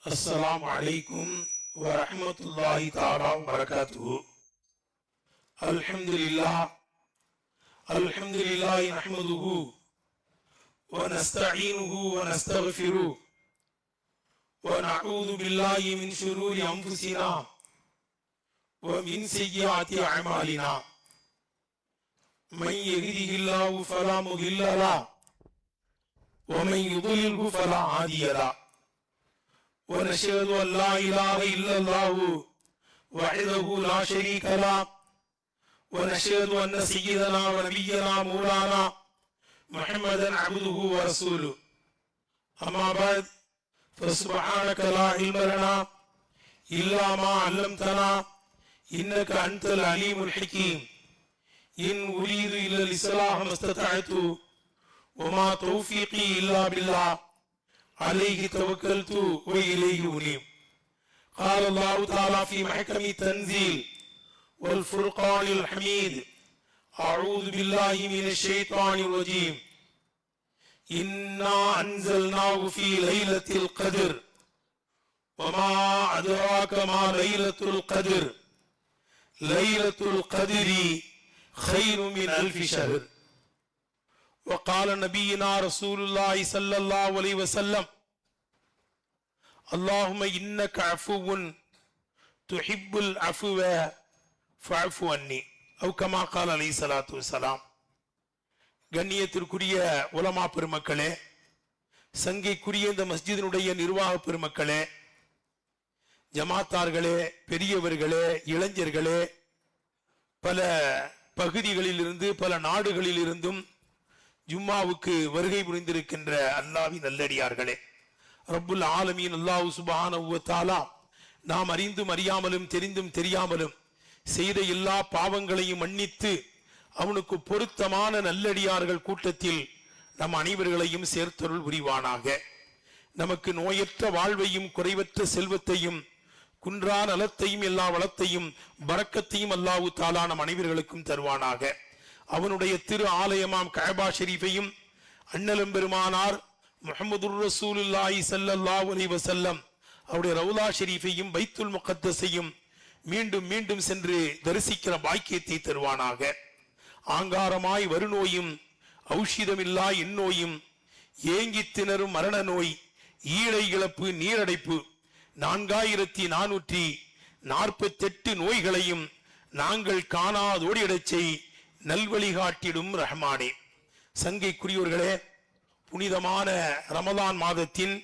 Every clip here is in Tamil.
السلام عليكم ورحمة الله تعالى وبركاته. الحمد لله نحمده ونستعينه ونستغفره ونعوذ بالله من شرور أنفسنا ومن سيئات أعمالنا. من يهده الله فلا مضل له ومن يضلله فلا هادي له. ونشهد أن لا إله إلا الله وحده لا شريك له ونشهد أن سيدنا ونبينا مولانا محمدا عبده ورسوله. أما بعد فسبحانك لا علم لنا إلا ما علمتنا إنك أنت العليم الحكيم. إن أريد إلا الإصلاح ما استطعت وما توفيقي إلا بالله عليه توكلت وإليه أنيب. قال الله تعالى في محكم التنزيل والفرقان الحميد: أعوذ بالله من الشيطان الرجيم. إنا أنزلناه في ليلة القدر وما أدراك ما ليلة القدر ليلة القدر خير من 1000 شهر. وقال نبينا رسول الله صلى الله عليه وسلم: اللهم إنك عفو تحب العفو فاعف عني أو كما قال عليه الصلاة والسلام. கண்ணியத்திற்குரிய உலமா பெருமக்களே, சங்கைக்குரிய இந்த மஸ்ஜிதினுடைய நிர்வாக பெருமக்களே, ஜமாத்தார்களே, பெரியவர்களே, இளைஞர்களே, பல பகுதிகளில் இருந்து பல நாடுகளில் இருந்தும் ஜும்மாவுக்கு வருகை புரிந்திருக்கின்ற அல்லாஹ்வின் நல்லடியார்களே, ரப்புல் ஆலமீன் அல்லாஹ் சுப்ஹானஹு வ தஆலா நாம் அறிந்தும் அறியாமலும் தெரிந்தும் தெரியாமலும் செய்த எல்லா பாவங்களையும் மன்னித்து அவனுக்கு பொருத்தமான நல்லடியார்கள் கூட்டத்தில் நம் அனைவர்களையும் சேர்த்தருள் புரிவானாக. நமக்கு நோயற்ற வாழ்வையும் குறைவற்ற செல்வத்தையும் குன்றா நலத்தையும் எல்லா வளத்தையும் பரக்கத்தையும் அல்லாஹ் தஆலா நம் அனைவர்களுக்கும் தருவானாக. அவனுடைய திரு ஆலயமாம் கஅபா ஷரீஃபையும் அண்ணலம் பெருமானார் முஹம்மதுர் ரசூலுல்லாஹி ஸல்லல்லாஹு அலைஹி வஸல்லம் அவருடைய ரவுலா ஷரீஃபையும் பைத்துல் முகத்தஸையும் மீண்டும் மீண்டும் சென்று தரிசிக்கிற பாக்கியத்தை தருவானாக. ஆங்காரமாய் வருநோயும் ஔஷதமில்லா எந்நோயும் ஏங்கி திணறும் மரண நோய் ஈழை இழப்பு நீரடைப்பு 4448 நோய்களையும் நாங்கள் காணாதோடிடச் செய் நல்வழிகாட்டிடும் ரஹ்மானே. சங்கைக்குரியோர்களே, புனிதமான ரமலான் மாதத்தின்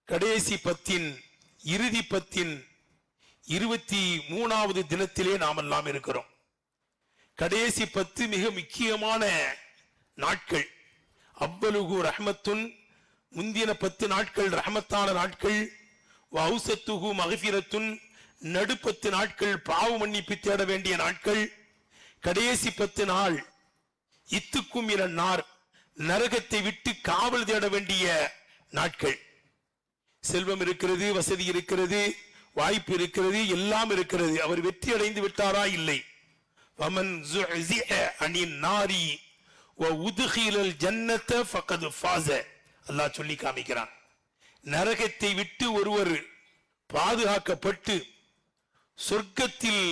கடைசி பத்தின் இறுதி பத்தின் 23வது தினத்திலே நாம் எல்லாம் இருக்கிறோம். கடைசி 10 மிக முக்கியமான நாட்கள். அவ்வலுகு ரஹ்மத்துன், முந்தின 10 நாட்கள் ரஹ்மத்தான நாட்கள். வௌசத்துகு மக்ஃபிரத்துன், நடு 10 நாட்கள் பாவ மன்னிப்பு தேட வேண்டிய நாட்கள். கடைசி 10 நாள் இத்துக்கும் இரண்டார், நரகத்தை விட்டு காவல் தேட வேண்டிய நாட்கள். செல்வம் இருக்கிறது, வசதி இருக்கிறது, வாய்ப்பு இருக்கிறது, எல்லாம் இருக்கிறது. அவர் வெற்றி அடைந்து விட்டாரா? இல்லை. வமன் ஸுஹ்ஸிஹ அனின் நாரி வ உத்கிலல் ஜன்னத ஃபகத் ஃபாஸ. அல்லாஹ் சொல்லி காமிக்கிறான், நரகத்தை விட்டு ஒருவர் பாதுகாக்கப்பட்டு சொர்க்கத்தில்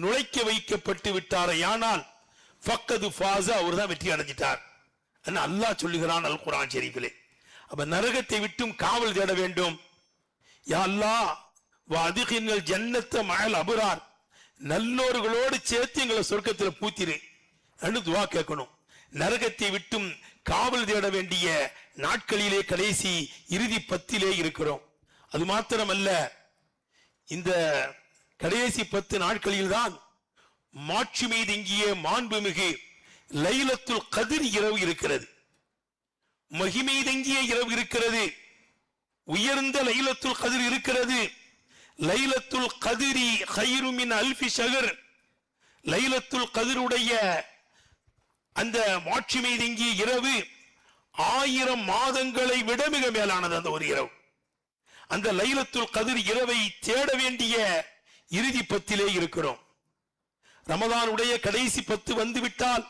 நுழைக்க வைக்கப்பட்டு விட்டாரையானால் ஃபக்கது ஃபாஸ, அவர் தான் வெற்றி அடைஞ்சிட்டார். அல்லாஹ் சொல்லுகிறான் அல் குர்ஆன் ஷரீஃபிலே. அப்ப நரகத்தை விட்டும் காவல் தேட வேண்டும். யா அல்லாஹ் வஅத்கில்னல் ஜன்னத மஅல் அப்ரார், நல்லோர்களோடு சேர்த்து எங்களை சொர்க்கத்தில் பூத்திரு என்று துஆ கேட்கணும். நரகத்தை விட்டும் காவல் தேட வேண்டிய நாட்களிலே கடைசி இறுதி 10 இருக்கிறோம். அது மாத்திரமல்ல, இந்த கடைசி 10 நாட்களில் தான் மாட்சிமை தங்கிய மாண்புமிகு லைலத்துல் கத்ர் இரவு இருக்கிறது. மகிமை தங்கிய இரவு இருக்கிறது. உயர்ந்த லைலத்துல் கத்ர் இருக்கிறது. லைலத்துல் கத்ரி கைரு மின் 1000 ஷஹர். லைலத்துல் கத்ருடைய அந்த மாட்சிமை தங்கிய இரவு 1000 மாதங்களை விட மிக மேலானது அந்த ஒரு இரவு. அந்த லைலத்துல் கத்ர் இரவை தேட வேண்டிய இறுதி 10 இருக்கிறோம். ரமலானுடைய கடைசி 10 வந்துவிட்டால்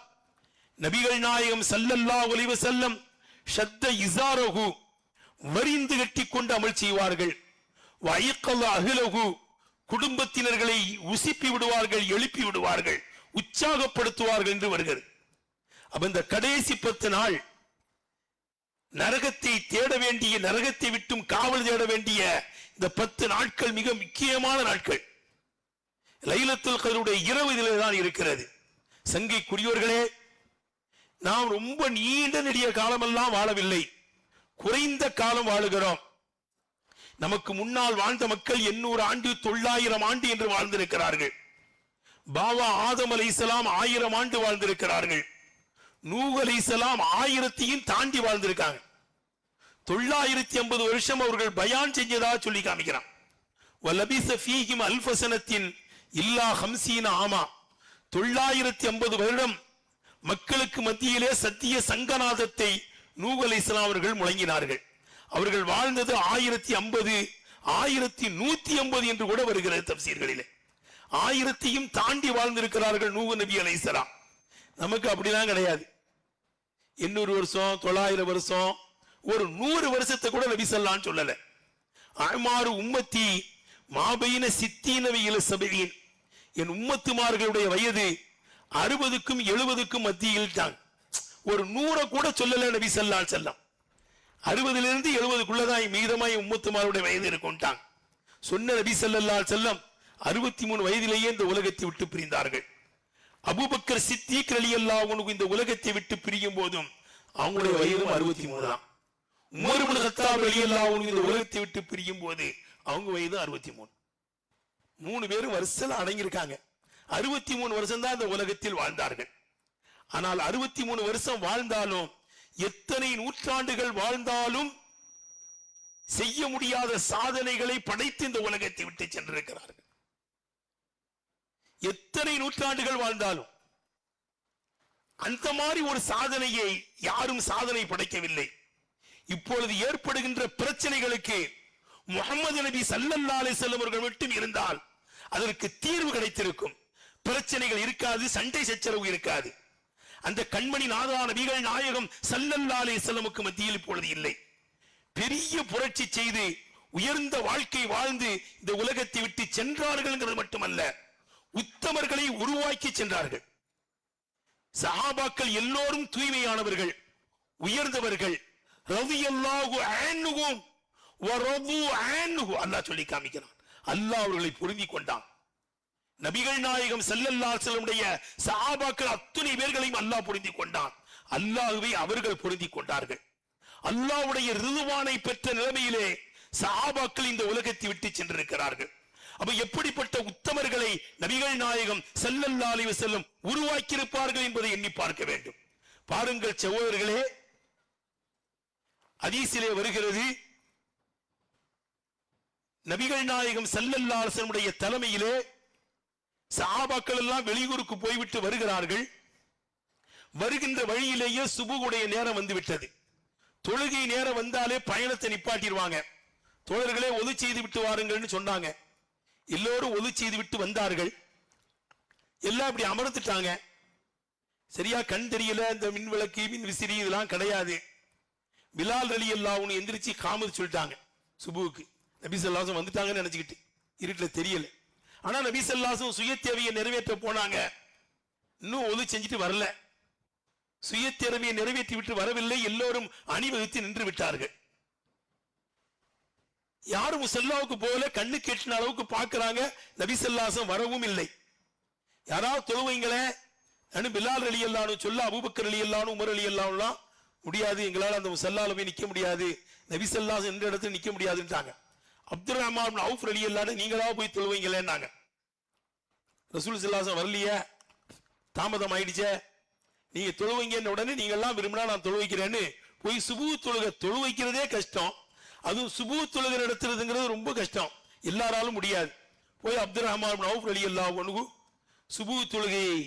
நபிகள் நாயகம் ஸல்லல்லாஹு அலைஹி வஸல்லம் ஷத்த இஸாரஹு வரிந்து கட்டி கொண்டு அமல் செய்வார்கள். வயக்கல் அகிலகு குடும்பத்தினர்களை உசிப்பி விடுவார்கள், எழுப்பி விடுவார்கள், உற்சாகப்படுத்துவார்கள் என்று வருகிறது. அப்ப இந்த கடைசி 10 நாள் நரகத்தை தேட வேண்டிய, நரகத்தை விட்டும் காவல் தேட வேண்டிய இந்த 10 நாட்கள் மிக முக்கியமான நாட்கள். லைலத்துல் கத்ருடைய இரவு இதிலே தான் இருக்கிறது. சங்கைக்குரியவர்களே, நாம் ரொம்ப நீண்ட நெடிய காலமெல்லாம் வாழவில்லை, குறைந்த காலம் வாழுகிறோம். நமக்கு முன்னால் வாழ்ந்த மக்கள் 800 ஆண்டு 900 ஆண்டு என்று வாழ்ந்திருக்கிறார்கள். பாவா ஆதம் அலைஹிஸ்ஸலாம் 1000 ஆண்டு வாழ்ந்திருக்கிறார்கள். நூஹ் அலைஹிஸ்ஸலாம் 1000ஐயும் தாண்டி வாழ்ந்திருக்காங்க. 950 வருஷம் அவர்கள் பயான் செஞ்சதா சொல்லி காமிக்கிறான். வலபிஸ ஃபீஹிம் அல்ஃப ஸனத்தின் இல்லா 50 ஆமா. 950 வருடம் மக்களுக்கு மத்தியிலே சத்திய சங்கநாதத்தை நூஹ் அலைஹிஸ்ஸலாம் அவர்கள் முழங்கினார்கள். அவர்கள் வாழ்ந்தது 1050, 1150 என்று கூட வருகிறது தப்சீர்களிலே. 1000ஐயும் தாண்டி வாழ்ந்திருக்கிறார்கள் நூஹ் நபி அலைஹிஸ்ஸலாம். நமக்கு அப்படிலாம் கிடையாது. 800 வருஷம், 900 வருஷம், ஒரு 100 வருஷத்தை கூட நபி ஸல்லல்லாஹு சொல்லல. அமாரு உம்மத்தி மாபைன சித்தீன வ 70. என் உம்மத்துமார்களுடைய வயது 60க்கும் 70க்கும் மத்தியில் தான். ஒரு 100 கூட சொல்லல நபி ஸல்லல்லாஹு அலைஹி வஸல்லம். 60லிருந்து 70க்குள்ளதான் மீதமாய் உம்மத்துமாருடைய வயது இருக்கும்ட்டாங்க. சொன்ன நபி ஸல்லல்லாஹு அலைஹி வஸல்லம் 63 வயதிலேயே இந்த உலகத்தை விட்டு பிரிந்தார்கள். அபூபக்கர் சித்தீக் ரலியல்லாஹு அன்ஹு இந்த உலகத்தை விட்டு பிரியும் போதும் அவங்களுடைய வயது 63 தான். உமர் இப்னு கத்தாப் ரலியல்லாஹு அன்ஹு இந்த உலகத்தை விட்டு பிரியும் போது அவங்க வயது 63. 3 பேரும் வருஷத்துல அடங்கியிருக்காங்க. 63 வருஷம் தான் இந்த உலகத்தில் வாழ்ந்தார்கள். ஆனால் 63 வருஷம் வாழ்ந்தாலும், எத்தனை நூற்றாண்டுகள் வாழ்ந்தாலும் செய்ய முடியாத சாதனைகளை படைத்து இந்த உலகத்தை விட்டு சென்றிருக்கிறார்கள். எத்தனை நூற்றாண்டுகள் வாழ்ந்தாலும் அந்த மாதிரி ஒரு சாதனையை யாரும் சாதனை படைக்கவில்லை. இப்பொழுது ஏற்படுகின்ற பிரச்சனைகளுக்கு முஹம்மது நபி ஸல்லல்லாஹு அலைஹி வஸல்லம் அவர்கள் மட்டும் இருந்தால் அதற்கு தீர்வு கிடைத்திருக்கும். பிரச்சனைகள் இருக்காது, சண்டை சச்சரவு இருக்காது. அந்த கண்மணி நாதா நபிகள் நாயகம் ஸல்லல்லாஹு அலைஹி வஸல்லமுக்கு மத்தியில் இப்பொழுது இல்லை. பெரிய புரட்சி செய்து உயர்ந்த வாழ்க்கை வாழ்ந்து இந்த உலகத்தை விட்டு சென்றார்கள் மட்டுமல்ல, உத்தமர்களை உருவாக்கி சென்றார்கள். சஹாபாக்கள் எல்லோரும் தூய்மையானவர்கள், உயர்ந்தவர்கள். ரலியல்லாஹு அன்ஹும் வ ரது அன்ஹு அல்லாஹ் சொல்லி காமிக்கிறான். அல்லாஹ் அவர்களை பொருந்திக் கொண்டான். நபிகள் நாயகம் ஸல்லல்லாஹு அலைஹி வஸல்லம் சஹாபாக்கள் அத்தனை பேர்களையும் அல்லாஹ் பொருந்திக் கொண்டான். அல்லாஹ்வை அவர்கள் பொருந்திக் கொண்டார்கள். அல்லாஹ்வுடைய ரிதுவானை பெற்ற நிலைமையிலே சஹாபாக்கள் இந்த உலகத்தை விட்டு சென்றிருக்கிறார்கள். அப்ப எப்படிப்பட்ட உத்தமர்களை நபிகள் நாயகம் ஸல்லல்லாஹு அலைஹி வஸல்லம் உருவாக்கி இருப்பார்கள் என்பதை எண்ணி பார்க்க வேண்டும். பாருங்கள் சகோதரர்களே, ஹதீஸிலே வருகிறது, நபிகள் நாயகம் ஸல்லல்லாஹு அலைஹி வஸல்லம் தலைமையிலே சஹாபாக்கள் எல்லாம் வெளியூருக்கு போய்விட்டு வருகிறார்கள். வருகின்ற வழியிலேயே சுபுகுடைய நேரம் வந்து விட்டது. தொழுகை நேரம் வந்தாலே பயணத்தை நிப்பாட்டிடுவாங்க. தோழர்களே ஒது செய்து விட்டு வாருங்கள்னு சொன்னாங்க. எல்லோரும் ஒது செய்து விட்டு வந்தார்கள். எல்லாம் இப்படி அமர்ந்துட்டாங்க. சரியா கண் தெரியல, இந்த மின் விளக்கு மின் விசிறி இதெல்லாம் கிடையாது. பிலால் ரலியல்லாஹு அன்ஹு எந்திரிச்சு காமத் சொல்லிட்டாங்க சுபுவுக்கு. நபி ஸல்லல்லாஹு அலைஹி வஸல்லம் வந்துட்டாங்கன்னு நினைச்சுக்கிட்டு இருட்டுல தெரியல. ஆனா நபி ஸல்லல்லாஹு அலைஹி வஸல்லம் சுய தேவையை நிறைவேற்ற போனாங்க. இன்னும் ஒது செஞ்சுட்டு வரல. சுய தேவையை நிறைவேற்றி விட்டு வரவில்லை. எல்லோரும் அணிவகுத்து நின்று விட்டார்கள். யாரும் முஸல்லாவுக்கு போல கண்ணு கேட்டின அளவுக்கு பார்க்கிறாங்க. நபி ஸல்லல்லாஹு அலைஹி வஸல்லம் வரவும் இல்லை. யாராவது தொழுவைங்களே பிலால் ரலியல்லாஹு அன்ஹு சொல்ல, அபூபக்கர் ரலியல்லாஹு அன்ஹு உமர் ரலியல்லாஹு அன்ஹு முடியாது, எங்களால் அந்த முஸல்லால போய் நிக்க முடியாது, நபி ஸல்லல்லாஹு அலைஹி வஸல்லம் எந்த இடத்துல நிக்க முடியாதுன்றாங்க. அப்துர் ரஹ்மான் இப்னு அவுஃப் ரலியல்லாஹு அன்ஹு நீங்களாவது போய் தொழுவைங்களேன்னாங்க. ரசூல் ஸல்லல்லாஹு அலைஹி வஸல்லம் வரலையே, தாமதம் ஆயிடுச்சே, நீங்க தொழுவைங்கன்னு உடனே நீங்க எல்லாம் விரும்பினா நான் தொழு வைக்கிறேன்னு போய் சுபூ தொழு வைக்கிறதே கஷ்டம். அதுவும் சுபூ தொழுகை நடத்துறதுங்கிறது ரொம்ப கஷ்டம், எல்லாராலும் முடியாது. போய் அப்துர் ரஹ்மான் இப்னு அவுஃப் ரலியல்லாஹு அன்ஹு சுபூ தொழுகையை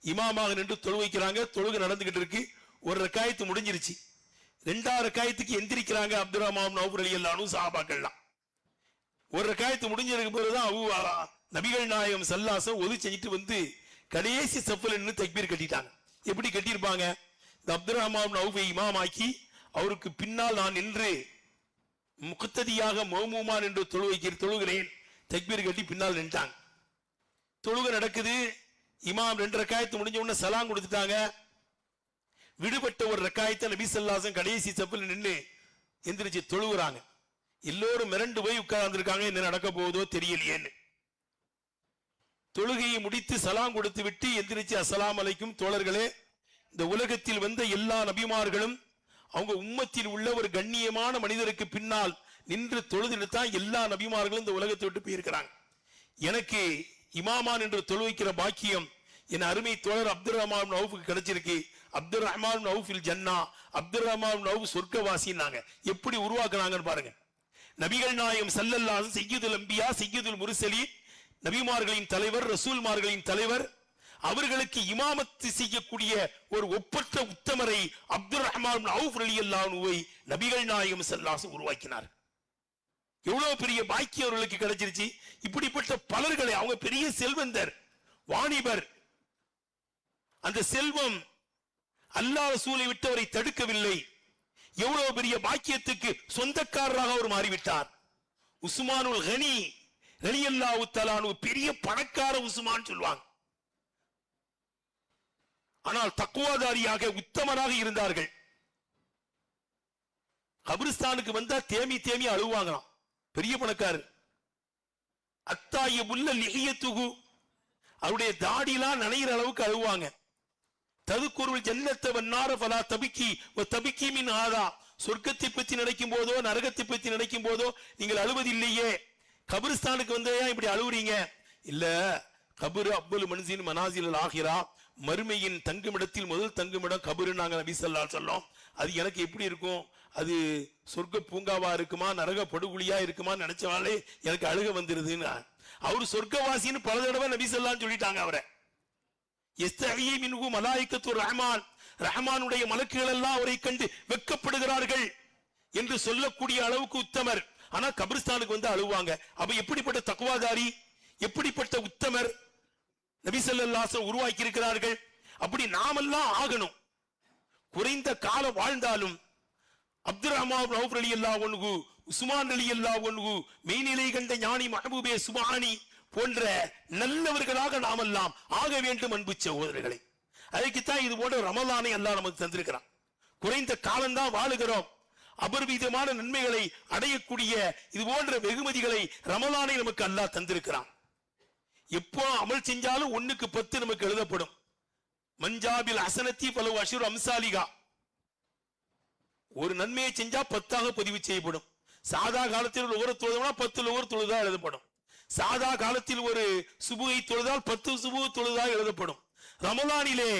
இமாமாக நின்று தொழு வைக்கிறாங்க. தொழுகை நடந்துகிட்டு இருக்கு. ஒரு ரக்காயத்து முடிஞ்சிருச்சு. 2வது ரக்காயத்துக்கு எந்திரிக்கிறாங்க அப்துர் ரஹ்மான் இப்னு அவுஃப் ரலியல்லாஹு அன்ஹு சஹாபாக்கள்லாம். ஒரு ரக்காயத்து முடிஞ்சதுக்கு பிறகுதான் நபிகள் நாயகம் ஸல்லல்லாஹு அலைஹி வஸல்லம் ஒது செஞ்சுட்டு வந்து கடைசி சஃப்ல நின்று தக்பீர் கட்டிட்டாங்க. எப்படி கட்டியிருப்பாங்க? இந்த அப்துர் ரஹ்மான் இப்னு அவுஃபை இமாமாக்கி அவருக்கு பின்னால் நான் நின்று முக்ததியாக மௌமூமான் என்று தொழுகிறேன். தக்பீர் கட்டி பின்னால் நின்றாங்க. தொழுகை நடக்குது. இமாம் 2 ரக்காயத்து முடிஞ்ச உடனே சலாம் கொடுத்துட்டாங்க. விடுபட்ட ஒரு ரக்காயத்தை நபி ஸல்லல்லாஹு அலைஹி வஸல்லம் கடைசி சப்பில் நின்று எந்திரிச்சு தொழுகிறாங்க. எல்லோரும் மிரண்டு போய் உட்கார்ந்துருக்காங்க, என்ன நடக்க போகுதோ தெரியலையேன்னு. தொழுகையை முடித்து சலாம் கொடுத்து விட்டு எந்திரிச்சு அஸ்ஸலாமு அலைக்கும் தோழர்களே, இந்த உலகத்தில் வந்த எல்லா நபிமார்களும் அவங்க உம்மத்தில் உள்ள ஒரு கண்ணியமான மனிதருக்கு பின்னால் நின்று தொழுதுட்டு தான் எல்லா நபிமார்களும் இந்த உலகத்தை விட்டு போயிருக்கிறாங்க. எனக்கு இமாமான் என்று தொழுவிக்கிற பாக்கியம் என் அருமை தோழர் அப்துல் ரஹ்மான் நௌஃபுக்கு கிடைச்சிருக்கு. அப்துல் ரஹ்மான் நௌஃபில் ஜன்னா, அப்துல் ரஹ்மான் நௌஃப் சொர்க்கவாசின்னாங்க. எப்படி உருவாக்குனாங்கன்னு பாருங்க. நபிகள் நாயகம் ஸல்லல்லாஹு அலைஹி வஸல்லம் சய்யிதுல் அன்பியா சய்யிதுல் முர்சலீன், நபிமார்களின் தலைவர், ரசூல்மார்களின் தலைவர், அவர்களுக்கு இமாமத்து செய்யக்கூடிய ஒரு ஒப்பற்ற உத்தமரை அப்துல் ரஹ்மான் நௌஃப் ரலியல்லாஹு அன்ஹுவை நபிகள் நாயகம் ஸல்லல்லாஹு அலைஹி வஸல்லம் உருவாக்கினார். எவ்வளவு பெரிய பாக்கியம் அவர்களுக்கு கிடைச்சிருச்சு. இப்படிப்பட்ட பலர்களை, அவங்க பெரிய செல்வந்தர், வாணிபர், அந்த செல்வம் அல்லாஹ் ரசூலை விட்டு அவரை தடுக்கவில்லை. எவ்வளவு பெரிய பாக்கியத்துக்கு சொந்தக்காரராக அவர் மாறிவிட்டார். உஸ்மானுல் கனி ரலியல்லாஹு தஆலா அன்ஹு பெரிய பணக்கார உஸ்மான் சொல்வாங்க. ஆனால் தக்வாதாரியாக உத்தமராக இருந்தார்கள். கபிரிஸ்தானுக்கு வந்தா தேமி தேமி அழுவாங்களாம். பெரிய பணக்காரர். அத்தாயபுல்ல லிஹியத்துஹு, அவருடைய தாடிலாம் நனைகிற அளவுக்கு அழுவாங்க. ததுக்குருள் ஜன்னத்த வன்னார ஃபலா தபிக்கி வ தபிக்கி மின் ஹாதா, சொர்க்கத்தை பற்றி நினைக்கும் போதோ நரகத்தை பற்றி நினைக்கும் போதோ நீங்கள் அழுவதில்லையே, கபிரிஸ்தானுக்கு வந்தா இப்படி அழுவுறீங்க? இல்ல, கபரு அப்துல் மன்சில் மனாசில் ஆகிரா, மறுமையின் தங்குமிடத்தில் முதல் தங்குமிடம் கபரு. நாங்க நபி ஸல்லல்லாஹு அலைஹி வஸல்லம், அது எனக்கு எப்படி இருக்கும்? அது சொர்க்க பூங்காவா இருக்குமா நரக படுகுழியா இருக்குமா நினைச்சவாலே எனக்கு அழுக வந்துருதுன்னு. அவரு சொர்க்கவாசின்னு பல தடவை நபி ஸல்லல்லாஹு அலைஹி சொல்லிட்டாங்க அவரை. யஸ்தஹி மின்ஹு மலாயிகத்து ரஹ்மான், ரஹ்மானுடைய மலக்குகள் எல்லாம் அவரை கண்டு வெட்கப்படுகிறார்கள் என்று சொல்லக்கூடிய அளவுக்கு உத்தமர். ஆனா கபிரிஸ்தானுக்கு வந்து அழுவாங்க. அப்ப எப்படிப்பட்ட தக்வாதாரி, எப்படிப்பட்ட உத்தமர் நபி ஸல்லல்லாஹு அலைஹி வஸல்லம் உருவாக்கி இருக்கிறார்கள். அப்படி நாமெல்லாம் ஆகணும். குறைந்த காலம் வாழ்ந்தாலும் அப்துல் ரஹ்மான் நௌஃப் ரலியல்லாஹு அன்ஹு, உஸ்மான் ரலியல்லாஹு அன்ஹு, மெய்நிலை கண்ட ஞானி மஹபூபே சுப்ஹானி போன்ற நல்லவர்களாக நாமெல்லாம் ஆக வேண்டும். அன்பு சகோதரர்களே, அதுக்குத்தான் இது போன்ற ரமலானை அல்லாஹ் நமக்கு தந்திருக்கிறான். குறைந்த காலம்தான் வாழுகிறோம். அபரிவிதமான நன்மைகளை அடையக்கூடிய இது போன்ற வெகுமதிகளை ரமலானை நமக்கு அல்லாஹ் தந்திருக்கிறான். எப்போ அமல் செஞ்சாலும் 1க்கு 10 நமக்கு எழுதப்படும். மஞ்சாபில் ஹஸனத்தி ஃபலு அஷ்ரு அம்சாலிகா, ஒரு நன்மையை செஞ்சா 10ஆக பதிவு செய்யப்படும். சாதா காலத்தில் ஒரு தொழுதா 10 தொழுதா எழுதப்படும். சாதா காலத்தில் ஒரு சுபுகை தொழுதால் 10 சுபுகு தொழுதா எழுதப்படும். ரமலானிலே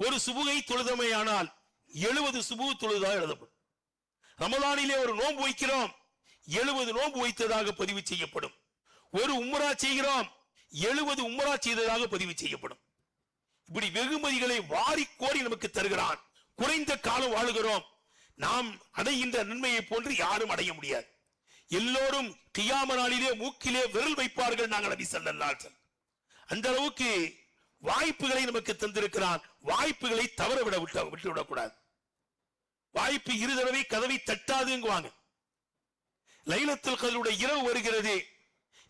ஒரு சுபுகை தொழுதமையானால் 70 சுபுகு தொழுதா எழுதப்படும். ரமலானிலே ஒரு நோன்பு வைக்கிறோம், 70 நோன்பு வைத்ததாக பதிவு செய்யப்படும். ஒரு உம்ரா செய்கிறோம், 70 உம்ரா செய்ததாக பதிவு செய்யப்படும். இப்படி வெகுமதிகளை வாரி கோரி நமக்கு தருகிறான். குறைந்த காலம் வாழுகிறோம். நாம் அடைகின்ற நன்மையை போன்று யாரும் அடைய முடியாது. எல்லோரும் கியாம நாளிலே மூக்கிலே விரல் வைப்பார்கள். நாங்கள் நபி ஸல்லல்லாஹு அலைஹி வஸல்லம் அந்த அளவுக்கு வாய்ப்புகளை நமக்கு தந்திருக்கிறான். வாய்ப்புகளை தவற விட்டுவிடக்கூடாது. வாய்ப்பு 2 தடவை கதவை தட்டாதுங்குவாங்க. லைலத்துல் கத்ருடைய இரவு வருகிறது.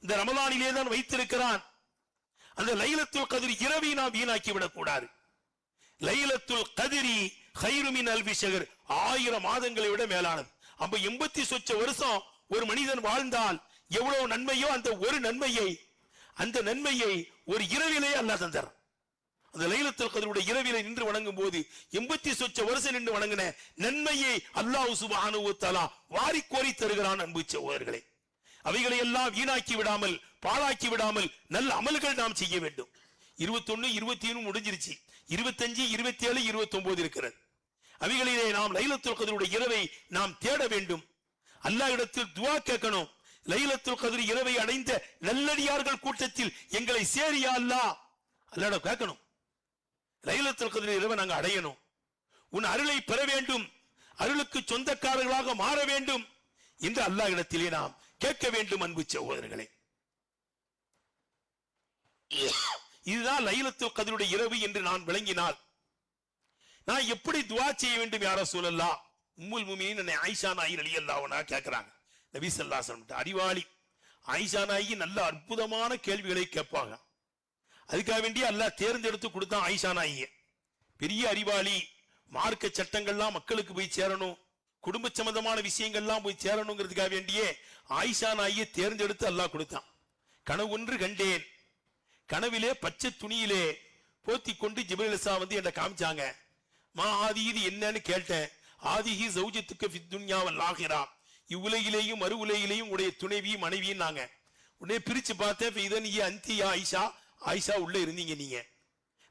இந்த ரமலானிலே தான் வைத்திருக்கிறான். அந்த லைலத்துல் கத்ர் இரவை நாம் வீணாக்கி விடக்கூடாது. லைலத்துல் கத்ரி கைரு மின் அல்ஃபி ஷஹர், 1000 மாதங்களை விட மேலானது. அப்ப 80 சொச்ச வருஷம் ஒரு மனிதன் வாழ்ந்தால் எவ்வளவு நன்மையோ அந்த ஒரு நன்மையை, அந்த நன்மையை ஒரு இரவிலே அல்லாஹ் தந்தார். அந்த லைலத்துல் கத்ருடைய இரவிலே நின்று வணங்கும் போது 80 சொச்ச வருஷம் நின்று வணங்கின நன்மையை அல்லாஹ் சுப்ஹானஹு வ தஆலா வாரி கோரி தருகிறான். அன்பு சகோதரர்களே, அவைகளை எல்லாம் வீணாக்கி விடாமல், பாழாக்கி விடாமல் நல்ல அமல்கள் நாம் செய்ய வேண்டும். 21, 23 முடிஞ்சிருச்சு. 25, 27, 29 இருக்கிறது. அவைகளிலே நாம் லைலத்துல் கத்ருடைய இரவை நாம் தேட வேண்டும். அல்லாஹ் இடத்தில் துஆ கேட்கணும். லைலத்துல் கத்ர் இரவை அடைந்த நல்லடியார்கள் கூட்டத்தில் எங்களை சேரியா அல்லாஹ், அல்லாஹ்விடம் கேட்கணும். லைலத்துல் கத்ர் இரவை நாங்கள் அடையணும். உன் அருளை பெற வேண்டும், அருளுக்கு சொந்தக்காரர்களாக மாற வேண்டும் என்று அல்லாஹ் இடத்திலே நாம் கேட்க வேண்டும். அன்பு சகோதரர்களே, இதுதான் லைலத்துல் கத்ருடைய இரவு என்று நான் விளங்கினால் நான் எப்படி துஆ செய்ய வேண்டும்? யா ரசூலல்லாஹ், உம்முல் முஃமினீன் ஆயிஷா நாயகி ரலியல்லாஹு அன்ஹா கேக்குறாங்க, நபி ஸல்லல்லாஹு அலைஹி வஸல்லம் அறிவாளி ஆயிஷா நாயகி நல்ல அற்புதமான கேள்விகளை கேட்பாங்க. அதுக்காக வேண்டிய அல்லாஹ் தேர்ந்தெடுத்து கொடுத்தான் ஆயிஷா நாயகியை. பெரிய அறிவாளி, மார்க்க சட்டங்கள்லாம் மக்களுக்கு போய் சேரணும், குடும்ப சம்பந்தமான விஷயங்கள்லாம் போய் சேரணுங்கிறதுக்காக வேண்டியே ஆயிஷா நாயை தேர்ந்தெடுத்து அல்லாஹ் கொடுத்தான். கனவு ஒன்று கண்டேன், கனவிலே பச்சை துணியிலே போத்தி கொண்டு ஜிப்ரீல் அலைஹிஸ்ஸலாம் வந்து என்ன காமிச்சாங்க. மா ஆதி, இது என்னன்னு கேட்டேன். ஆதிஹி ஜௌஜத்துக்க ஃபித் துன்யா வல் ஆகிரா, இவ்வுலகிலேயும் மறு உலகிலேயும் உடைய துணைவி மனைவியும் நாங்க. உடனே பிரிச்சு பார்த்தேன். இதன் அந்தி ஆயிஷா, ஆயிஷா உள்ள இருந்தீங்க நீங்க.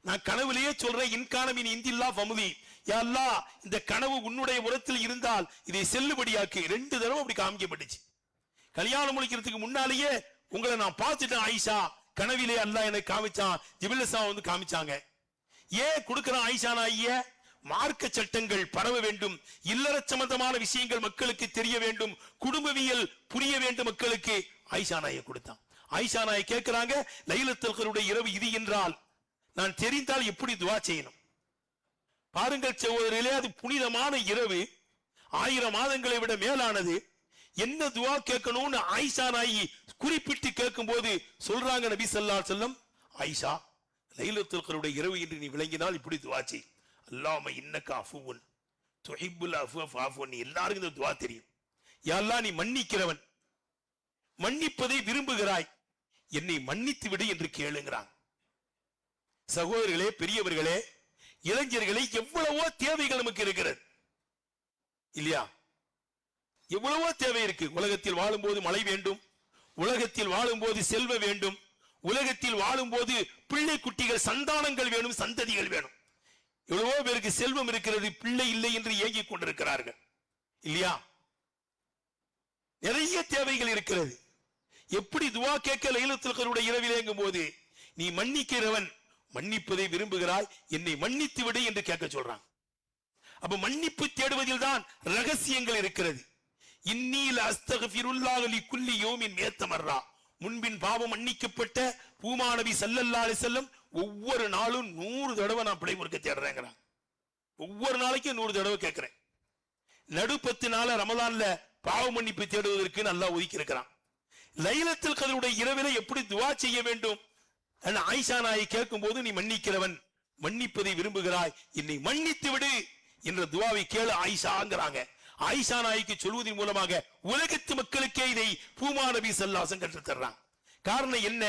நான் கனவுலயே சொல்றேன், இன்கானமின் இந்தில்லா ஃபமுதி, யா அல்லாஹ் இந்த கனவு உன்னுடைய உரத்தில் இருந்தால் இதை செல்லுபடியாக்கு. 2 தடவை அப்படி காமிக்கப்பட்டுச்சு. கல்யாணம் முடிக்கிறதுக்கு முன்னாலேயே உங்களை நான் பார்த்துட்டேன் ஆயிஷா, கனவிலே அல்லாஹ் எனக்கு காமிச்சான், ஜிப்ரீல் அலைஹிஸ்ஸலாம் வந்து காமிச்சாங்க. ஏன் கொடுக்கிறான் ஆயிஷா நாயிய? மார்க்க சட்டங்கள் பரவ வேண்டும், இல்லற சம்பந்தமான விஷயங்கள் மக்களுக்கு தெரிய வேண்டும், குடும்பவியல் புரிய வேண்டும் மக்களுக்கு. ஆயிஷா நாயை கொடுத்தான். ஆயிஷா நாயை கேட்கிறாங்க, லைலத்துல் கத்ருடைய இரவு இது என்றால் நான் தெரிந்தால் எப்படி துவா செய்யணும்? பாருங்கள் சகோதரர்களே, அது புனிதமான இரவு, 1000 மாதங்களை விட மேலானது. என்ன துவா கேட்கணும்னு ஆயிஷா நாயகி குறிப்பிட்டு கேட்கும் போது சொல்றாங்க நபி ஸல்லல்லாஹு அலைஹி வஸல்லம், ஆயிஷா லைலத்துல் கத்ருடைய இரவு என்று நீ விளங்கினால் இப்படி துவா செய். அல்லாஹும்ம இன்னக அஃபுவுன் துஹிப்புல் அஃவ ஃபஅஃபு. எல்லாருக்கும் இந்த துவா தெரியும். யா அல்லாஹ் நீ மன்னிக்கிறவன், மன்னிப்பதை விரும்புகிறாய், என்னை மன்னித்து விடு என்று கேளுங்கிறான். சகோதரர்களே, பெரியவர்களே, இளைஞர்களே, எவ்வளவோ தேவைகள் நமக்கு இருக்கிறது இல்லையா? எவ்வளவோ தேவை இருக்கு. உலகத்தில் வாழும்போது மழை வேண்டும், உலகத்தில் வாழும்போது செல்வ வேண்டும், உலகத்தில் வாழும்போது பிள்ளை குட்டிகள் சந்தானங்கள் வேணும், சந்ததிகள் வேணும். எவ்வளவோ பேருக்கு செல்வம் இருக்கிறது, பிள்ளை இல்லை என்று ஏங்கிக் கொண்டிருக்கிறார்கள் இல்லையா? நிறைய தேவைகள் இருக்கிறது. எப்படி துவா கேட்க லைலத்துல் கத்ருடைய இரவிலேங்கும் போது, நீ மன்னிக்கிறவன், மன்னிப்பதை விரும்புகிறாய், என்னை மன்னித்து விடு என்று கேட்க சொல்றான். அப்ப மன்னிப்பு தேடுவதில் தான் ரகசியங்கள் இருக்கிறது. இன்னீல அஸ்தக்ஃபிருல்லாஹ் லிகுல்லி யௌமின் மியத்தமர்ரா. முன்பின் பாவம் மன்னிக்கப்பட்ட பூமா நபி ஸல்லல்லாஹு அலைஹி வஸல்லம் ஒவ்வொரு நாளும் 100 தடவை நான் பிழை பொறுக்க தேடுறேங்கிறான். ஒவ்வொரு நாளைக்கும் 100 தடவை கேட்கிறேன். நடு 10 நாள ரமலான்ல பாவ மன்னிப்பு தேடுவதற்கு நல்லா ஒதுக்கி இருக்கிறான். லைலத்துல் கத்ருடைய இரவிலே எப்படி துவா செய்ய வேண்டும்? ஆயிஷா நாயை கேட்கும் போது, நீ மன்னிக்கிறவன், மன்னிப்பதை விரும்புகிறாய், என்னை மன்னித்து விடு என்ற துவாவை கேளு ஆயிஷாங்கிறாங்க. ஆயிஷா நாய்க்கு சொல்வதன் மூலமாக உலகத்து மக்களுக்கே இதை பூமா நபி ஸல்லல்லாஹு அலைஹி வஸல்லம் கற்றுத் தர்றாங்க. காரணம் என்ன?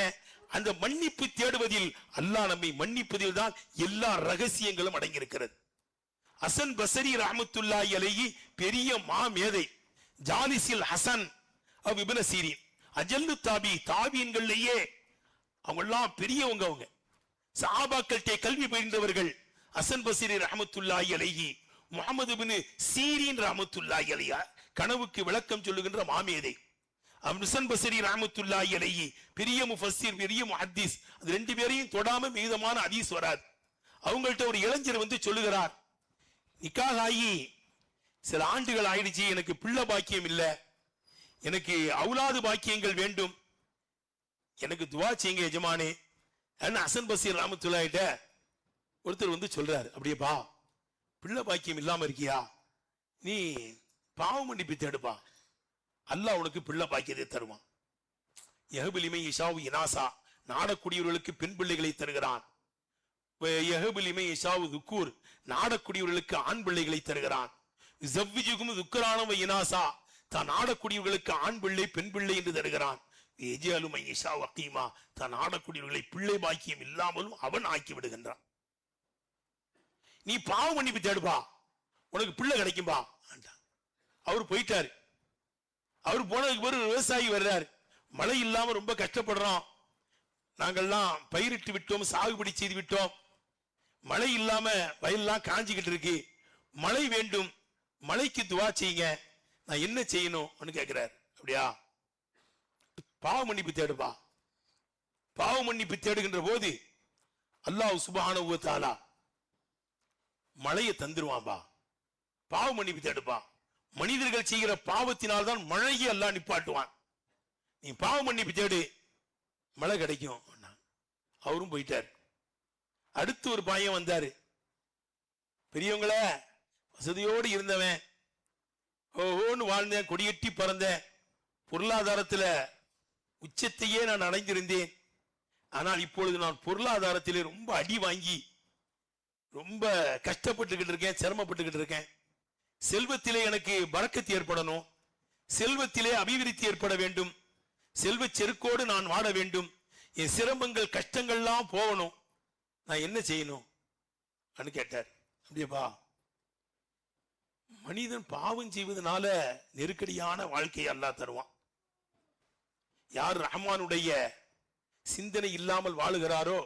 அந்த மன்னிப்பு தேடுவதில், அல்லாஹ் நம்மை மன்னிப்பதில் தான் எல்லா ரகசியங்களும் அடங்கியிருக்கிறது. ஹசன் பஸரி ரஹ்மத்துல்லாஹி அலைஹி பெரிய மாமேதை, ஜாலிஸில் ஹசன் அவ் இப்னு சீரின், அஜல்லு தாபியின்கள்லயே அவங்க எல்லாம் பெரியவங்க. அவங்க சஹாபாக்கள்கிட்ட கல்வி பயின்றவர்கள். ஹசன் பஸரி ரஹ்மத்துல்லாஹி அலைஹி, முஹம்மது இப்னு சீரின் ரஹ்மத்துல்லாஹி அலைஹி கனவுக்கு விளக்கம் சொல்லுகின்ற மாமேதை. ஹசன் பஸரி ரஹ்மத்துல்லாஹி அலைஹி பெரிய முஃபஸ்ஸிர், பெரிய முஹத்திஸ். அது 2 பேரையும் தொடாம மீதமான ஹதீஸ் வராது. அவங்கள்ட்ட ஒரு இளைஞர் வந்து சொல்லுகிறார், நிக்காஹ் ஆகி சில ஆண்டுகள் ஆயிடுச்சு, எனக்கு பிள்ளை பாக்கியம் இல்ல, எனக்கு அவுலாது பாக்கியங்கள் வேண்டும், எனக்கு துவா செய்யுங்க எஜமானே. ஹசன் பஸரி ரஹ்மத்துல்லாஹி கிட்ட ஒருத்தர் வந்து சொல்றாரு, அப்படியேப்பா பிள்ளை பாக்கியம் இல்லாம இருக்கியா, நீ பாவ மன்னிப்பு தேடுப்பா, அல்லாஹ் உனக்கு பிள்ளை பாக்கியத்தை தருவான். யஹ்பிலிமை இஷாவு இனாசா, நாடக்கூடியவர்களுக்கு பெண் பிள்ளைகளை தருகிறான். யஹ்பிலிமை இஷாவு துக்கூர், நாடக்கூடியவர்களுக்கு ஆண் பிள்ளைகளை தருகிறான். ஜவ்விஜுகும் துக்கரானவ இனாசா, தான் நாடக்கூடியவர்களுக்கு ஆண் பிள்ளை பெண் பிள்ளை என்று தருகிறான். எஜாலுமை இஷா வக்கீமா, தான் நாடக்கூடியவர்களை பிள்ளை பாக்கியம் இல்லாமலும் அவன் ஆக்கி விடுகின்றான். நீ பாவ மன்னிப்பு தேடுப்பா, உனக்கு பிள்ளை கிடைக்கும்பா. அவர் போயிட்டாரு. அவர் போனதுக்கு பிறகு விவசாயி வர்றாரு, மழை இல்லாம ரொம்ப கஷ்டப்படுறோம், நாங்கள்லாம் பயிரிட்டு விட்டோம், சாகுபடி செய்து விட்டோம், மழை இல்லாம வயல்லாம் காஞ்சிக்கிட்டு இருக்கு, மழை வேண்டும், மழைக்கு துவா செய்யுங்க, நான் என்ன செய்யணும் கேட்கிறார். அப்படியா, பாவ மன்னிப்பு தேடுப்பா. பாவ மன்னிப்பு தேடுகின்ற போது அல்லாஹ் சுப்ஹானஹு வ தஆலா மழையை தந்துருவான்பா. பாவ மன்னிப்பு தேடுப்பா. மனிதர்கள் செய்கிற பாவத்தினால் தான் மழையை அல்லாஹ் நிப்பாட்டுவான். நீ பாவ மன்னிப்பு தேடு, மழை கிடைக்கும். அவரும் போயிட்டார். அடுத்து ஒரு பையன் வந்தாரு, பெரியவங்கள வசதியோடு இருந்தவன், ஓஹோன்னு வாழ்ந்தேன், கொடியேற்றி பறந்தேன், பொருளாதாரத்துல உச்சத்தையே நான் அடைந்திருந்தேன். ஆனால் இப்பொழுது நான் பொருளாதாரத்திலே ரொம்ப அடி வாங்கி ரொம்ப கஷ்டப்பட்டுக்கிட்டு இருக்கேன், சிரமப்பட்டுக்கிட்டு இருக்கேன். செல்வத்திலே எனக்கு பரக்கத்து ஏற்படணும், செல்வத்திலே அபிவிருத்தி ஏற்பட வேண்டும், செல்வ செருக்கோடு நான் வாழ வேண்டும், என் சிரமங்கள் கஷ்டங்கள்லாம் போகணும், நான் என்ன செய்யணும் கேட்டார். அப்படியேப்பா, மனிதன் பாவம் செய்வதனால நெருக்கடியான வாழ்க்கையை அல்லாஹ் தருவான். யார் ரஹ்மானுடைய சிந்தனை இல்லாமல் வாழுகிறாரோ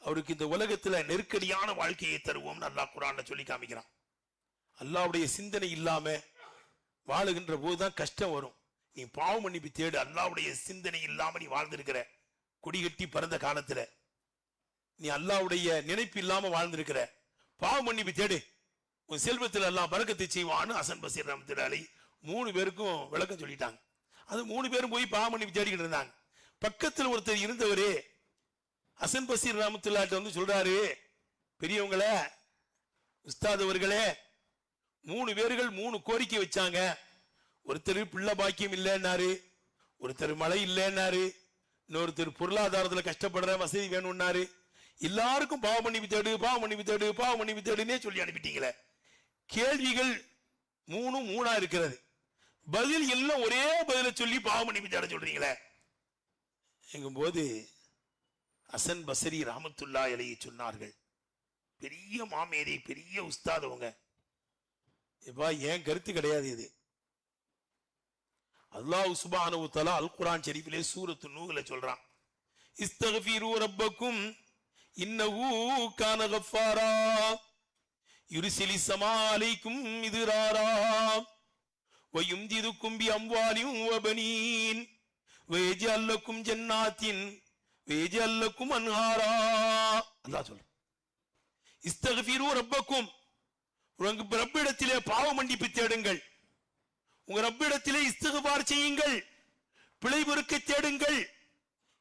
அவருக்கு இந்த உலகத்துல நெருக்கடியான வாழ்க்கையை தருவோம் அல்லாஹ் குர்ஆன்ல சொல்லி காமிக்கிறான். அல்லாஹ்வுடைய சிந்தனை இல்லாம வாழுகின்ற போதுதான் கஷ்டம் வரும். நீ பாவ மன்னிப்பு தேடு. அல்லாஹ்வுடைய சிந்தனை இல்லாம நீ வாழ்ந்திருக்கிற, குடிகட்டி பறந்த காலத்துல நீ அல்லாஹ்வுடைய நினைப்பு இல்லாம வாழ்ந்திருக்கிற, பாவ மன்னிப்பு தேடு, உன் செல்வத்தில் அல்லாஹ் பரக்கத்தை செய்வான்னு ஹசன் பசீர் ரஹ்மத்துல்லாஹி அலைஹி 3 பேருக்கும் விளக்கம் சொல்லிட்டாங்க. அது 3 பேரும் போய் பாவ மன்னிப்பு தேடிக்கிட்டு இருந்தாங்க. பக்கத்தில் ஒருத்தர் இருந்தவரே ஹசன் பசீர் ரஹ்மத்துல்லாஹி வந்து சொல்றாரு, பெரியவங்கள, உஸ்தாத் அவர்களே, 3 பேர்கள் 3 கோரிக்கை வச்சாங்க. ஒருத்தர் பிள்ளை பாக்கியம் இல்லைன்னாரு, ஒருத்தர் மழை இல்லைன்னாரு, இன்னொருத்தர் பொருளாதாரத்தில் கஷ்டப்படுற வசதி வேணும்னாரு. எல்லாருக்கும் பாவ மன்னிப்பு தேடு, பாவ மன்னிப்பு தேடு, பாவ மன்னிப்பு தேடுன்னே சொல்லி அனுப்பிட்டீங்களே. கேள்விகள் 3 இருக்கிறது, பதில் எல்லாம் ஒரே பதில சொல்லி பாவ மன்னிப்பு தேட சொல்றீங்களே எங்கும் போது ஹசன் பஸ்ரி ரஹ்மத்துல்லாஹி அலைஹி சொன்னார்கள், பெரிய மாமேதை, பெரிய உஸ்தாத் அவங்க, என் கருத்து கிடையாது இது. அல்லாஹ் சுப்ஹானஹு வ தஆலா அல் குர்ஆன் ஷரீஃபிலே சூரத்து நூஹ்ல சொல்றான், இஸ்தக்ஃபிரு ரப்பக்கும் இன்னஹு கான கஃபாரா யுர்சிலி ஸமா அலைக்கும் மித்ராரா வ யும்திதுக்கும் பி அம்வாலின் வ பனீன் வ யஜ்அல் லக்கும் ஜன்னாத்தின் வ யஜ்அல் லக்கும் அன்ஹாரா. அல்லாஹ் சொல்றான், இஸ்தக்ஃபிரு ரப்பக்கும், உங்க ரப்பிடத்திலே பாவ மன்னிப்பு தேடுங்கள், உங்க ரப்பிடத்திலே இஸ்திக்பார் செய்யுங்கள், பிழை பொறுக்க தேடுங்கள்.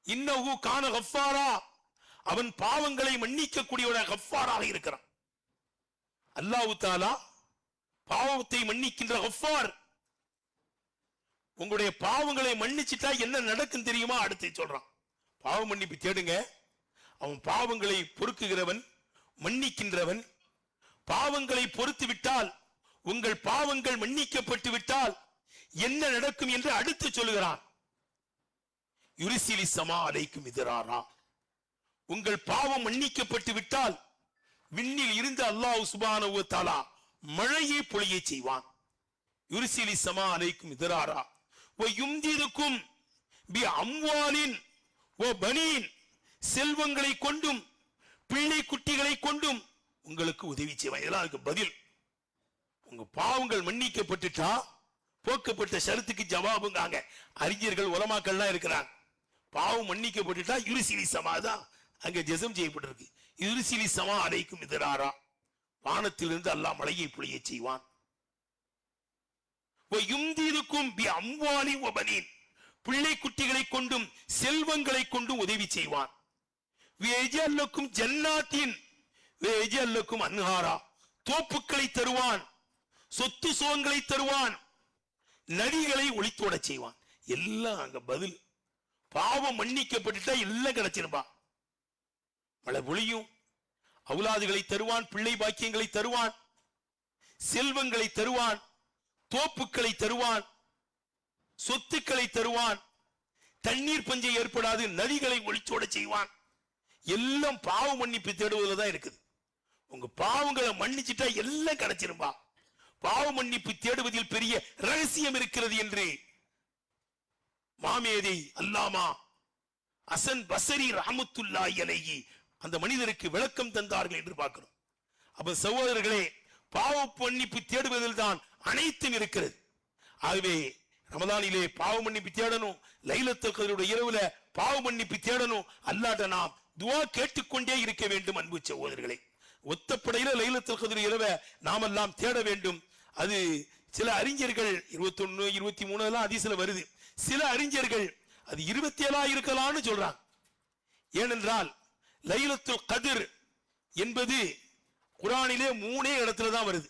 இன்னஹு கான கஃபாரா, அவன் பாவங்களை மன்னிக்க கூடியவனாக கஃபாராக இருக்கிறான். அல்லாஹ் தஆலா பாவத்தை மன்னிக்கின்ற கஃபார். உங்களுடைய பாவங்களை மன்னிச்சிட்டா என்ன நடக்கும் தெரியுமா? அடுத்து சொல்றான், பாவ மன்னிப்பு தேடுங்க, அவன் பாவங்களை பொறுக்குகிறவன், மன்னிக்கின்றவன். பாவங்களை பொறுத்து விட்டால், உங்கள் பாவங்கள் மன்னிக்கப்பட்டு விட்டால் என்ன நடக்கும் என்று அடுத்து சொல்லுகிறான். யுர்சிலி ஸமா அலைக்கும் மித்ராரா, உங்கள் பாவம் மன்னிக்கப்பட்டு விட்டால் விண்ணில் இருந்து அல்லாஹ் சுப்ஹானஹு வ தஆலா மழையை பொழிய செய்வான். யுர்சிலி ஸமா அலைக்கும் மித்ராரா வ யும்திதுக்கும் பி அம்வாலின் வ பனீன், செல்வங்களை கொண்டும் பிள்ளை குட்டிகளை கொண்டும் உங்களுக்கு உதவி செய்வான். இதெல்லாம் அதுக்கு பதில். உங்க பாவங்கள் மன்னிக்கப்பட்டுட்டா போக்கப்பட்ட ஷரத்துக்கு ஜவாபுங்காங்க அறிஞர்கள், உலமாக்கள்லாம் இருக்கிறாங்க. பாவம் மன்னிக்கப்பட்டுட்டா யுர்சிலி ஸமா தான் அங்க ஜெஸம் செய்யப்பட்டிருக்கு. யுர்சிலி ஸமா அலைக்கும் மித்ராரா, வானத்திலிருந்து அல்லாஹ் மழையை பொழிய செய்வான். வ யும்திதுக்கும் பி அம்வாலின் வ பனீன், பிள்ளை குட்டிகளை கொண்டும் செல்வங்களை கொண்டும் உதவி செய்வான். வ யஜ்அல் லக்கும் ஜன்னாத்தின் வ யஜ்அல் லக்கும் அன்ஹாரா, தோப்புக்களை தருவான், சொத்து சுகங்களை தருவான், நதிகளை ஒளித்தோட செய்வான். எல்லாம் அங்க பதில். பாவம் மன்னிக்கப்பட்டுட்டா எல்லாம் கிடைச்சிருப்பா. மழை பொழியும், அவுலாதுகளை தருவான், பிள்ளை பாக்கியங்களை தருவான், செல்வங்களை தருவான், தோப்புக்களை தருவான், சொத்துக்களை தருவான், தண்ணீர் பஞ்சம் ஏற்படாது, நதிகளை ஒளிச்சோட செய்வான். எல்லாம் பாவ மன்னிப்பு தேடுவதில் தான் இருக்குது. உங்க பாவங்களை மன்னிச்சுட்டா எல்லாம் கிடைச்சிருப்பா. பாவ மன்னிப்பு தேடுவதில் பெரிய ரகசியம் இருக்கிறது என்று மாமேதை அல்லாமா ஹசன் பஸ்ரி ரஹ்மத்துல்லாஹி அலைஹி அந்த மனிதருக்கு விளக்கம் தந்தார்கள் என்று பார்க்கிறோம். அப்ப சகோதரர்களே, பாவ மன்னிப்பு தேடுவதில் தான் அனைத்தும் இருக்கிறது. ஆகவே ரமதானிலே பாவ மன்னிப்பு தேடணும், லைலத்துல் கத்ருடைய இரவுல பாவ மன்னிப்பு தேடணும். அல்லாஹ்ட்ட நாம் துஆ கேட்டுக்கொண்டே இருக்க வேண்டும். அன்பு சகோதரர்களே, ஒத்தப்படையில லைலத்துல் கத்ர் இரவை நாமெல்லாம் தேட வேண்டும். அது சில அறிஞர்கள் 21, 23 எல்லாம் ஹதீஸ்ல வருது. சில அறிஞர்கள் அது 27 இருக்கலாம்னு சொல்றாங்க. ஏனென்றால் லைலத்துல் கத்ர் என்பது குர்ஆனிலே 3 இடத்துல தான் வருது.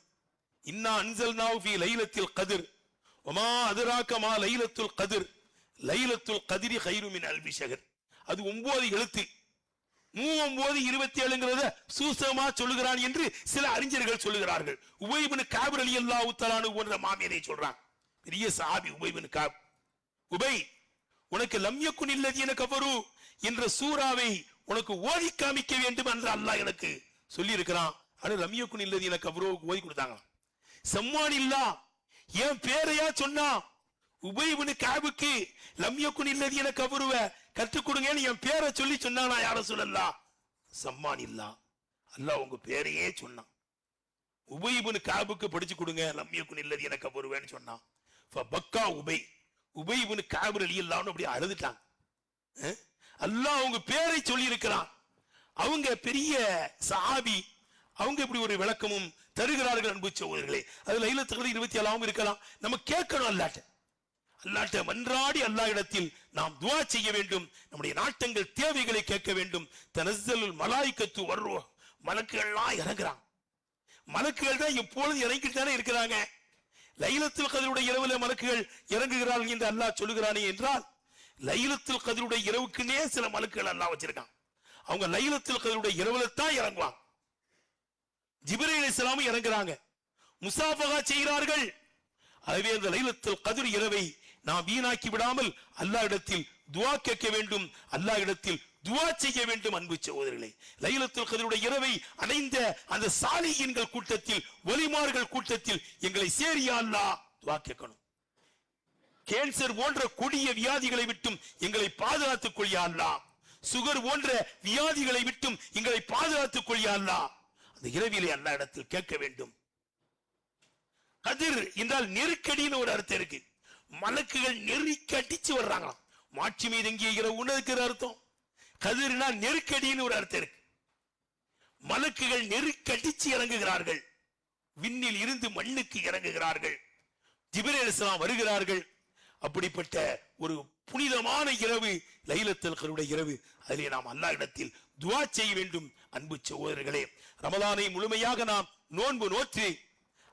இன்னா அன்ஸல்னாஹு ஃபீ லைலத்தில் கத்ர் ஒமா அதுராக்கமா லைலத்துல் கதிர், லைலத்துல் கதிரி கைரு மின் அல்ஃபி ஷஹர். அது 9 எழுத்து. 3927 சூசகமா சொல்லுகிறான் என்று சில அறிஞர்கள் சொல்லுகிறார்கள். உபை இப்னு கஅப் ரலியல்லாஹு தஆலா அன்ஹு போன்ற மாமேனை சொல்றாங்க. பெரிய சஹாபி உபை இப்னு கஅப். உபை, உனக்கு லம் யகுன் அல்லதீன கஃபரு என்ற சூராவை உனக்கு ஓதி காமிக்க வேண்டும் என்று அல்லாஹ் எனக்கு சொல்லி இருக்கிறான். அது லம் யகுன் அல்லதீன கஃபரு ஓதி கொடுத்தாங்க. சம்மானில்லா என் பேரையா சொன்னா, உபை இப்னு கஅபுக்கு லம் யகுன் அல்லதீன கஃபருவ கற்றுக் கொடுங்கன்னு என் பேரை சொல்லி சொன்னானா யா ரசூலல்லாஹ்? சம்மானில்லா, அல்லாஹ் உங்க பேரையே சொன்னான். உபை இப்னு கஅபுக்கு படிச்சு கொடுங்க லம் யகுன் அல்லதீன கஃபருவன்னு சொன்னான். ஃபபக்கா உபை, உபை இப்னு கஅப் ரலியல்லாஹு அன்ஹு அப்படியே அழுதுட்டாங்க. அல்லாஹ் அவங்க பேரை சொல்லி இருக்கிறான். அவங்க பெரிய சஹாபி, அவங்க இப்படி ஒரு விளக்கமும் தருகிறார்கள். அன்பு சகோதரர்களே, அது லைலத்துல் கத்ர் 27 இருக்கலாம். நம்ம கேட்கணும் அல்லாஹ்ட்ட மன்றாடி அல்லாஹ் இடத்தில் நாம் துஆ செய்ய வேண்டும். நம்முடைய நாட்டங்கள் தேவைகளை கேட்க வேண்டும். தனஸ்ஸலுல் மலாயிகத்து வர்ரூஹ், மலக்குகள்லாம் இறங்குறாங்க. மலக்குகள் தான் எப்பொழுதும் இறங்கிட்டு தானே இருக்கிறாங்க. லைலத்துல் கத்ருடைய இரவுல மலக்குகள் இறங்குகிறார்கள் என்று அல்லாஹ் சொல்லுகிறானே என்றால், லைலத்துல் கத்ருடைய இரவுக்குன்னே சில மலக்குகள் அல்லாஹ் வச்சிருக்கான். அவங்க லைலத்துல் கத்ருடைய இரவுல தான் இறங்குவாங்க. ஜிப்ரீல் அலைஹிஸ்ஸலாம் இறங்குறாங்க, முசாஃபகா செய்கிறார்கள். அதுவே அந்த லைலத்துல் கத்ர் இரவை நாம் வீணாக்கி விடாமல் அல்லாஹ் இடத்தில் துஆ கேட்க வேண்டும், அல்லாஹ் இடத்தில் துஆ செய்ய வேண்டும். அன்பு சகோதரர்களே, லைலத்துல் கத்ருடைய இரவை அடைந்த அந்த சாலிஹீன்கள் கூட்டத்தில், வலிமார்கள் கூட்டத்தில் எங்களை சேரியா அல்லாஹ் துஆ கேட்கணும். கேன்சர் போன்ற கொடிய வியாதிகளை விட்டும் எங்களை பாதுகாத்துக் கொள்ளியா அல்லாஹ். சுகர் போன்ற வியாதிகளை விட்டும் எங்களை பாதுகாத்துக் கொள்ளியா அல்லாஹ். அந்த இரவிலே அல்லாஹ் இடத்தில் கேட்க வேண்டும். கதிர் என்றால் நெருக்கடின்னு ஒரு அர்த்தம் இருக்கு. மலக்குகள் நெருக்கி அடிச்சு வர்றாங்க. மாட்சி மீது எங்கே உணர்க்கிற அர்த்தம். கதிர்னா நெருக்கடின்னு ஒரு அர்த்தம் இருக்கு. மலக்குகள் நெருக்கி அடிச்சு இறங்குகிறார்கள். விண்ணில் இருந்து மண்ணுக்கு இறங்குகிறார்கள். ஜிப்ரீல் அலைஹிஸ்ஸலாம் வருகிறார்கள். அப்படிப்பட்ட ஒரு புனிதமான இரவு லைலத்துல் கத்ருடைய இரவு. அதிலே நாம் அல்லாஹ் இடத்தில் துஆ செய்ய வேண்டும். அன்பு சகோதரர்களே, ரமலானை முழுமையாக நாம் நோன்பு நோற்றி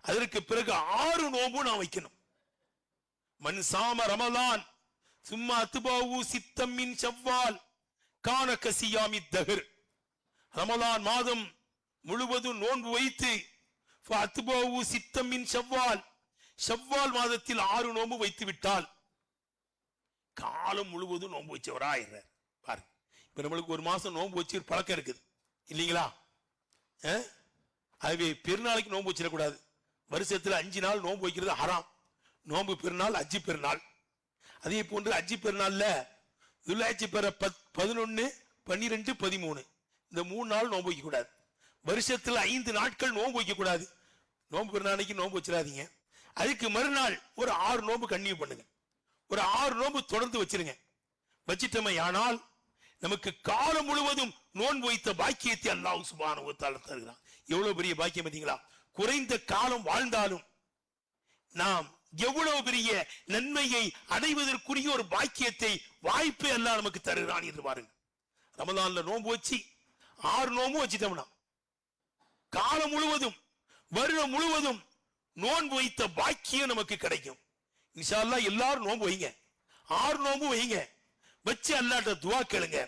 அதற்கு பிறகு 6 நோன்பு நாம் வைக்கணும். மன் சாம ரமலான் சும்மா அத்பாவு சித்தம் மின் ஷவ்வால் கான கசியாமி தஹர். ரமலான் மாதம் முழுவதும் நோன்பு வைத்து அத்பாவு சித்தம் மின் ஷவ்வால், ஷவ்வால் மாதத்தில் 6 நோன்பு வைத்து விட்டால் காலம் முழுவதும் நோன்பு வச்சவரா ஆயிடுறார். பாருங்க, இப்ப நம்மளுக்கு ஒரு மாசம் நோன்பு வச்சு பழக்கம் இருக்குது இல்லைங்களா? அதுவே பெருநாளைக்கு நோன்பு வச்சிடக்கூடாது. வருஷத்துல 5 நாள் நோன்பு வைக்கிறது ஹராம். நோன்பு பெருநாள், அஜி பெருநாள். அதே போன்று அஜி பெருநாள்ல துல்ஹஜ் பெற 11, 12, 13 இந்த 3 நாள் நோன்பு வைக்க கூடாது. வருஷத்துல 5 நாட்கள் நோன்பு வைக்க கூடாது. நோன்பு பெருநாளைக்கு நோன்பு வச்சிடாதீங்க. அதுக்கு மறுநாள் ஒரு 6 நோன்பு கன்டினியூ பண்ணுங்க. ஒரு 6 நோன்பு தொடர்ந்து வச்சிருங்க. வச்சிட்டோமே ஆனால் நமக்கு காலம் முழுவதும் நோன்பு வைத்த பாக்கியத்தை அல்லாஹ் சுப்ஹானஹு வ தஆலா தருகிறான். எவ்வளவு பெரிய பாக்கியம் பார்த்தீங்களா? குறைந்த காலம் வாழ்ந்தாலும் நாம் எவ்வளவு பெரிய நன்மையை அடைவதற்குரிய ஒரு பாக்கியத்தை, வாய்ப்பை அல்லாஹ் நமக்கு தருகிறான் என்று பாருங்க. ரமலான்ல நோன்பு வச்சு 6 நோன்பு வச்சிட்டோம்னா காலம் முழுவதும், வருடம் முழுவதும் நோன்பு வைத்த பாக்கியம் நமக்கு கிடைக்கும். இன்ஷா அல்லாஹ் எல்லாரும் நோன்பு வைங்க, 6 நோன்பு வைங்க. வச்சு அல்லாஹ்ட்ட துஆ கேளுங்க.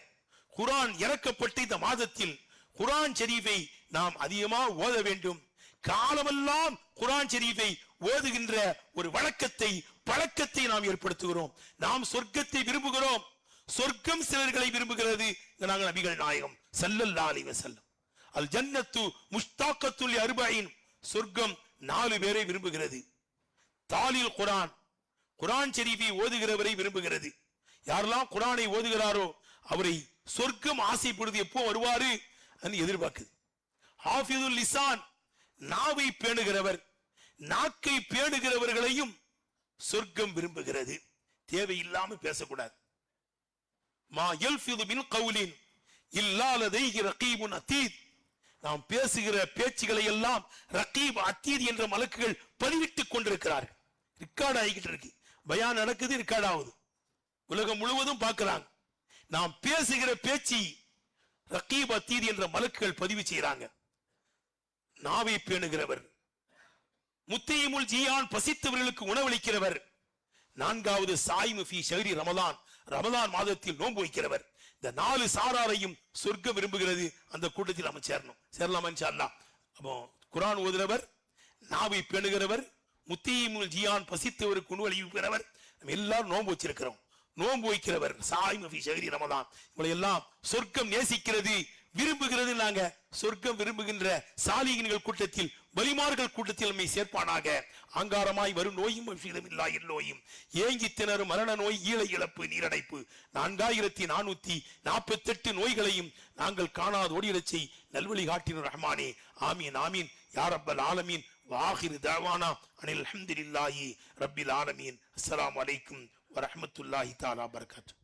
குர்ஆன் இறக்கப்பட்ட இந்த மாதத்தில் குர்ஆன் ஷரீஃபை நாம் அதிகமாக ஓத வேண்டும். காலமெல்லாம் குர்ஆன் ஷரீஃபை ஓதுகின்ற ஒரு வழக்கத்தை, பழக்கத்தை நாம் ஏற்படுத்துகிறோம். நாம் சொர்க்கத்தை விரும்புகிறோம். சொர்க்கம் சிலர்களை விரும்புகிறது. நாங்கள் நபிகள் நாயகம் ஸல்லல்லாஹு அலைஹி வஸல்லம், அல் ஜன்னத்து முஸ்தாகத்துல் அர்பஈன், சொர்க்கம் 4 பேரை விரும்புகிறது. தாலில் குர்ஆன், குர்ஆன் ஷரீஃபை ஓதுகிறவரை விரும்புகிறது. யாரெல்லாம் குர்ஆனை ஓதுகிறாரோ அவரை சொர்க்கம் ஆசைப்படுது. எப்போ வருவாரு என்று எதிர்பார்க்குது. ஹாஃபிதுல் லிசான், நாவை பேணுகிறவர், நாக்கை பேணுகிறவர்களையும் சொர்க்கம் விரும்புகிறது. தேவையில்லாம பேசக்கூடாது. மா யல்ஃபிது மின் கௌலின் இல்லா லதைஹி ரகீபுன் அதீத். நாம் பேசுகிற பேச்சுகளை எல்லாம் ரகீப், அதீத் என்ற மலக்குகள் பதிவிட்டுக் கொண்டிருக்கிறார்கள். ரெக்கார்ட் ஆகிக்கிட்டு இருக்கு. பயான் நடக்குது, ரெக்கார்ட் ஆகுது. உலகம் முழுவதும் பார்க்கிறாங்க. நாம் பேசுகிற பேச்சு ரகீப், அதீத் என்ற மலக்குகள் பதிவு செய்யறாங்க. நாவை பேணுகிறவர், முத்தையிமுல் ஜியான், பசித்தவர்களுக்கு உணவளிக்கிறவர், 4வது சாயிமு ஃபீ ஷஹ்ரி ரமலான், ரமலான் மாதத்தில் நோன்பு வைக்கிறவர். இந்த 4 சாராரையும் சொர்க்கம் விரும்புகிறது. அந்த கூட்டத்தில் நம்ம சேரலாமா இன்ஷா அல்லாஹ்? அப்போ குர்ஆன் ஓதுறவர், நாவை பேணுகிறவர், முத்தீமுல் ஜியான் பசித்தவருக்கு உணவு அளிக்கிறவர், நம்ம எல்லாரும் நோன்பு வச்சிருக்கிறோம். நோன்பு வைக்கிறவர் சாயிமு ஃபீ ஷஹ்ரி ரமலான், இவங்களை எல்லாம் சொர்க்கம் நேசிக்கிறது, விரும்புகிறது. நாங்க சொர்க்கம் விரும்புகின்ற சாலிகின்கள் கூட்டத்தில், வலிமார்கள் கூட்டத்தில் நம்மை சேர்ப்பானாக. ஆங்காரமாய் வரும் நோயும் இல்லா நோயும், ஏங்கி திணறும் மரண நோய், ஈழ இழப்பு, நீரடைப்பு, 4448 நோய்களையும் நாங்கள் காணாது ஓடிடச் செய் நல்வழி காட்டின ரஹ்மானே. ஆமீன் ஆமீன் யா ரப்பல் ஆலமீன். வாஹிரு தஅவானா அனில் ஹம்துலில்லாஹி ரப்பில் ஆலமீன். அஸ்ஸலாமு அலைக்கும் வரஹ்மத்துல்லாஹி தஆலா பரகாத்துஹு.